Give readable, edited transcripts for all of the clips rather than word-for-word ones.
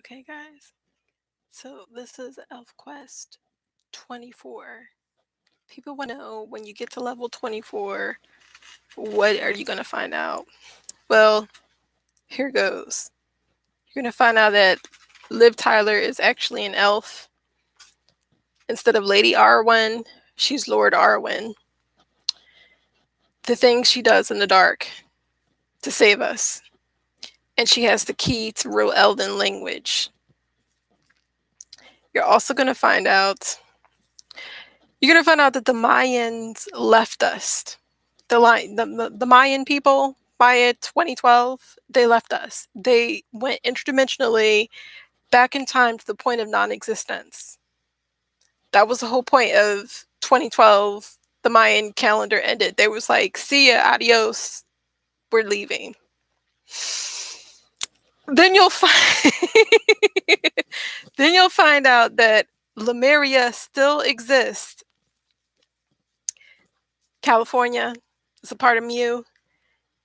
Okay, guys. So this is ELFQuest 24. People want to know when you get to level 24, what are you going to find out? Well, here goes. You're going to find out that Liv Tyler is actually an elf. Instead of Lady Arwen, she's Lord Arwen. The things she does in the dark to save us. And she has the key to real Elven language. You're also going to find out that the Mayans left us. The Mayan people, Maya 2012, they left us. They went interdimensionally back in time to the point of non-existence. That was the whole point of 2012. The Mayan calendar ended. They was like, see ya, adios, we're leaving. Then you'll find then you'll find out that Lemuria still exists. California is a part of Mew.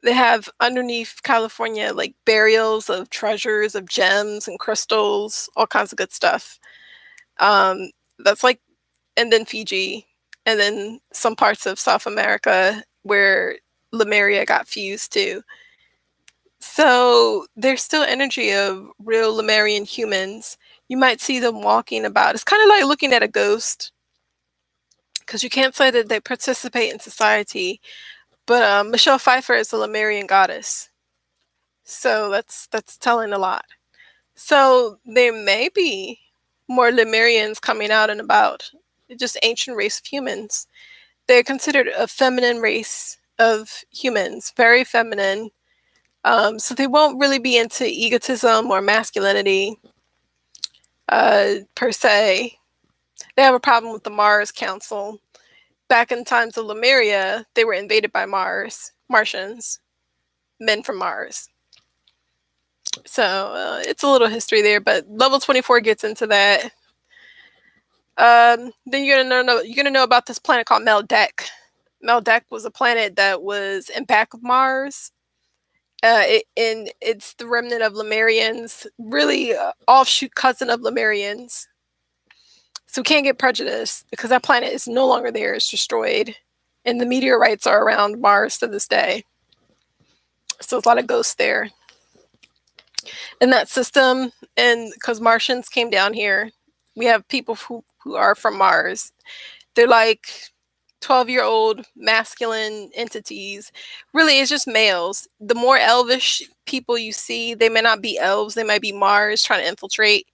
They have underneath California like burials of treasures of gems and crystals, all kinds of good stuff. That's like, and then Fiji, and then some parts of South America where Lemuria got fused to. So there's still energy of real Lemurian humans. You might see them walking about. It's kind of like looking at a ghost, because you can't say that they participate in society. But Michelle Pfeiffer is a Lemurian goddess, so that's telling a lot. So there may be more Lemurians coming out and about. Just ancient race of humans. They're considered a feminine race of humans, very feminine. So they won't really be into egotism or masculinity per se. They have a problem with the Mars Council. Back in times of Lemuria, they were invaded by Martians, men from Mars. So it's a little history there, but level 24 gets into that. Then you're gonna know about this planet called Meldeck. Meldeck was a planet that was in back of Mars. And it's the remnant of Lemurians, really offshoot cousin of Lemurians. So we can't get prejudiced because that planet is no longer there; it's destroyed, and the meteorites are around Mars to this day. So there's a lot of ghosts there in that system, and because Martians came down here, we have people who are from Mars. They're like 12-year-old masculine entities. Really, it's just males. The more elvish people you see, they may not be elves, they might be Mars trying to infiltrate,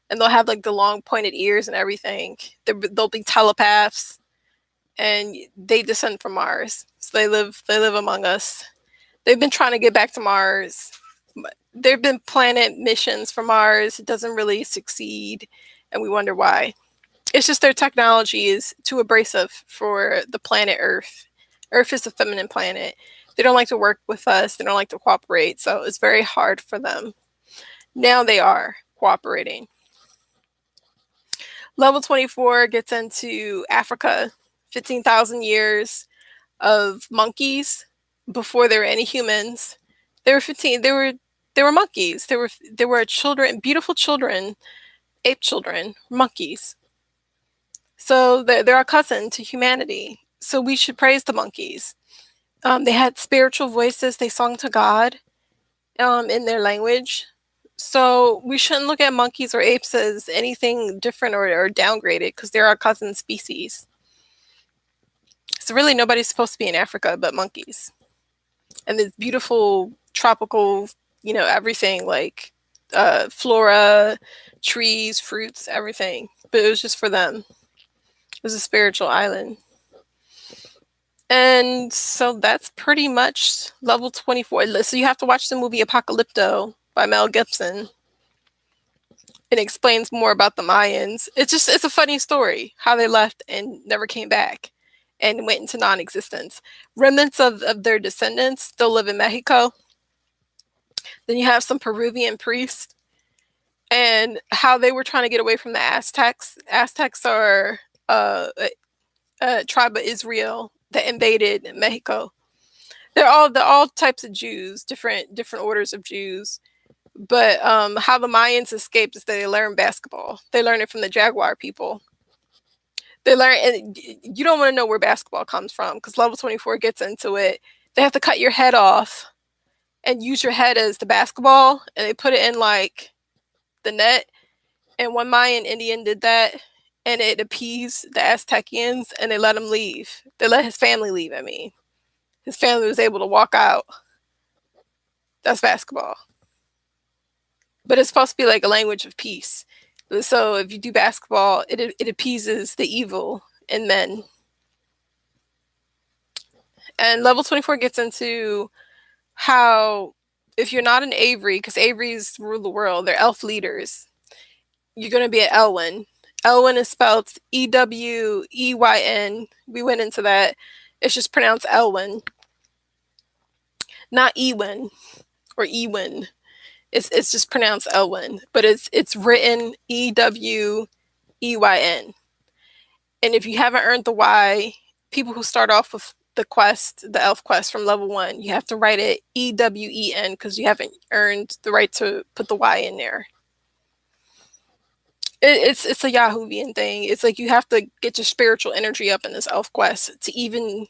and they'll have like the long pointed ears and everything. They'll be telepaths, and they descend from Mars, so they live among us. They've been trying to get back to Mars. There have been planet missions for Mars. It doesn't really succeed, and we wonder why. It's just their technology is too abrasive for the planet Earth. Earth is a feminine planet. They don't like to work with us. They don't like to cooperate. So it's very hard for them. Now they are cooperating. Level 24 gets into Africa. 15,000 years of monkeys before there were any humans. They were 15. They were monkeys. They were children, beautiful children, ape children, monkeys. So they're a cousin to humanity. So we should praise the monkeys. They had spiritual voices. They sung to God in their language. So we shouldn't look at monkeys or apes as anything different or downgraded because they're our cousin species. So really nobody's supposed to be in Africa but monkeys. And this beautiful tropical, everything like flora, trees, fruits, everything. But it was just for them. It was a spiritual island. And so that's pretty much level 24. So you have to watch the movie Apocalypto by Mel Gibson. It explains more about the Mayans. It's a funny story how they left and never came back and went into non-existence. Remnants of their descendants still live in Mexico. Then you have some Peruvian priests and how they were trying to get away from the Aztecs. Aztecs are a tribe of Israel that invaded Mexico. They're all types of Jews, different orders of Jews. But how the Mayans escaped is that they learned basketball. They learned it from the Jaguar people. They learn, and you don't want to know where basketball comes from because level 24 gets into it. They have to cut your head off and use your head as the basketball, and they put it in like the net. And one Mayan Indian did that, and it appeased the Aztecians, and they let him leave. They let his family leave. I mean, his family was able to walk out. That's basketball. But it's supposed to be like a language of peace. So if you do basketball, it appeases the evil in men. And level 24 gets into how if you're not an Avery, because Averys rule the world, they're elf leaders, you're going to be an Elwin. Elwin is spelled Eweyn. We went into that. It's just pronounced Elwin, not Ewin or Ewin. It's just pronounced Elwin, but it's written Eweyn. And if you haven't earned the Y, people who start off with the quest, the ELFQuest from level 1, you have to write it Ewen because you haven't earned the right to put the Y in there. It's a Yahoovian thing. It's like you have to get your spiritual energy up in this ELFQuest to even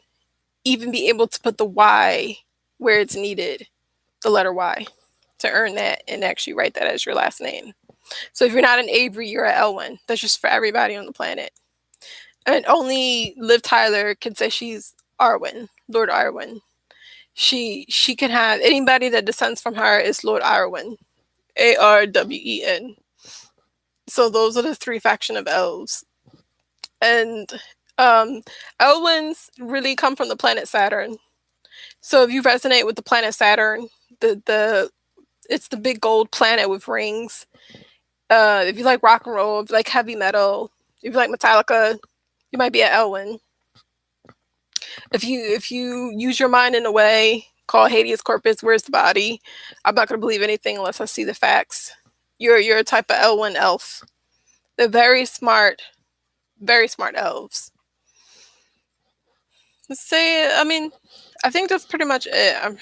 be able to put the Y where it's needed, the letter Y, to earn that and actually write that as your last name. So if you're not an Avery, you're an Elwin. That's just for everybody on the planet. And only Liv Tyler can say she's Arwen, Lord Arwen. She can have anybody that descends from her is Lord Arwen, Arwen. So those are the 3 faction of elves, and Elwins really come from the planet Saturn. So if you resonate with the planet Saturn, it's the big gold planet with rings. If you like rock and roll, if you like heavy metal, if you like Metallica, you might be an Elwin. If you use your mind in a way called Hades Corpus, where's the body? I'm not gonna believe anything unless I see the facts. You're a type of Elwin elf. They're very smart elves. Let's say, I mean, I think that's pretty much it.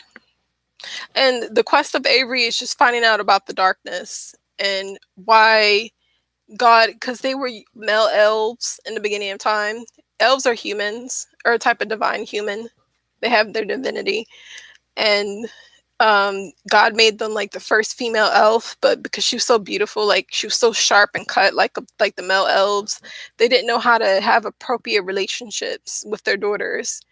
And the quest of Avery is just finding out about the darkness and why God, because they were male elves in the beginning of time. Elves are humans, or a type of divine human. They have their divinity. And God made them like the first female elf, but because she was so beautiful, like she was so sharp and cut like the male elves, they didn't know how to have appropriate relationships with their daughters.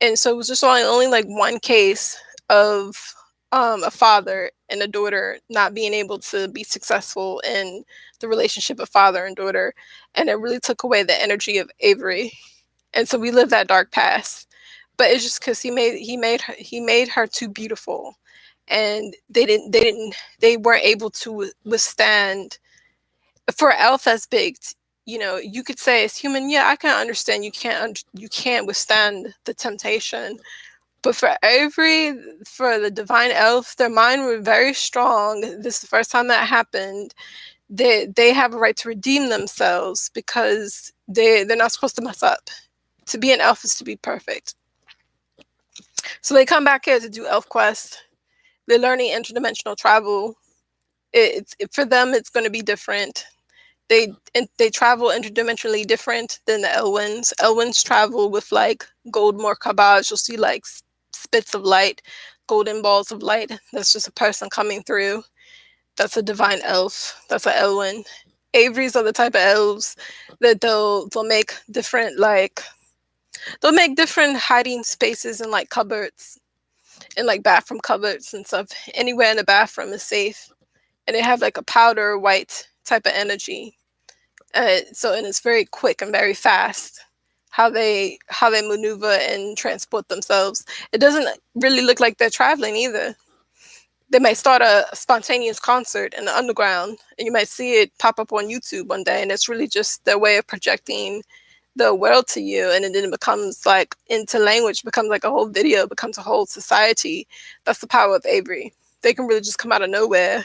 And so it was just only like one case of a father and a daughter not being able to be successful in the relationship of father and daughter, and it really took away the energy of Avery. And so we live that dark past. But it's just because he made her too beautiful, and they weren't able to withstand. For an elf as big, you could say as human, yeah, I can understand you can't withstand the temptation. But for the divine elf, their mind were very strong. This is the first time that happened. They have a right to redeem themselves because they're not supposed to mess up. To be an elf is to be perfect. So they come back here to do ELFQuest. They're learning interdimensional travel. For them, it's going to be different. They travel interdimensionally different than the Elwins. Elwins travel with like gold Morkabahs. You'll see like spits of light, golden balls of light. That's just a person coming through. That's a divine elf. That's an Elwin. Averys are the type of elves that they'll make different hiding spaces in like cupboards, in like bathroom cupboards and stuff. Anywhere in the bathroom is safe, and they have like a powder white type of energy. And it's very quick and very fast how they maneuver and transport themselves. It doesn't really look like they're traveling either. They might start a spontaneous concert in the underground, and you might see it pop up on YouTube one day, and it's really just their way of projecting the world to you, and then it becomes like into language, becomes like a whole video, becomes a whole society. That's the power of Avery. They can really just come out of nowhere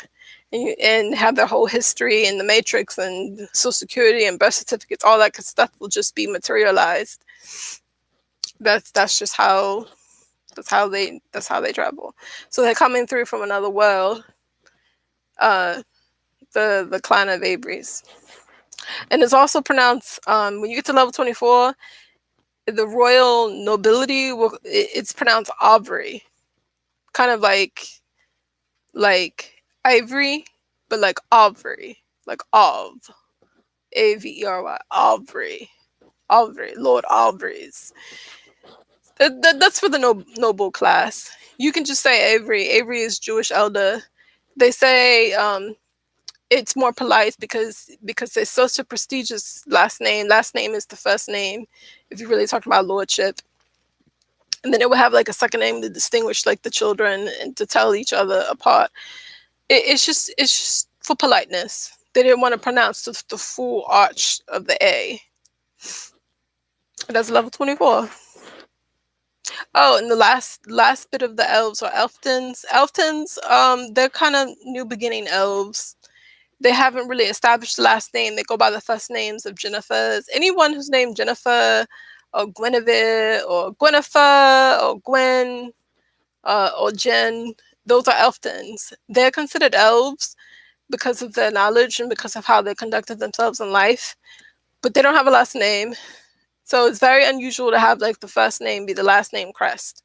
and have their whole history and the Matrix and Social Security and birth certificates, all that good stuff will just be materialized. That's just how they travel. So they're coming through from another world, uh, the clan of Abrys. And it's also pronounced, when you get to level 24, the royal nobility it's pronounced Aubrey, kind of like ivory, but like Aubrey, like Avery, Aubrey, Lord Aubrey's. That's for the noble class. You can just say Avery. Avery is Jewish elder. They say it's more polite because it's such a prestigious last name. Last name is the first name if you really talk about lordship. And then it would have like a second name to distinguish like the children and to tell each other apart. It's just for politeness. They didn't want to pronounce the full arch of the A. That's level 24. Oh, and the last bit of the elves are elftons. Elftons, they're kind of new beginning elves. They haven't really established the last name. They go by the first names of Jennifer's. Anyone who's named Jennifer or Guinevere or Gwenifer or Gwen or Jen, those are elftons. They're considered elves because of their knowledge and because of how they conducted themselves in life, but they don't have a last name. So it's very unusual to have like the first name be the last name crest.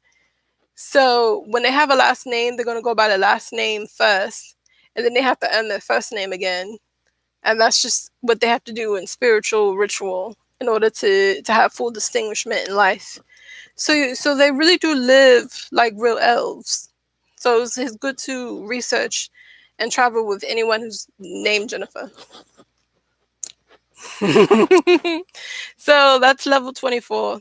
So when they have a last name, they're going to go by the last name first, and then they have to earn their first name again. And that's just what they have to do in spiritual ritual in order to have full distinguishment in life. So they really do live like real elves. So it's good to research and travel with anyone who's named Jennifer. So that's level 24.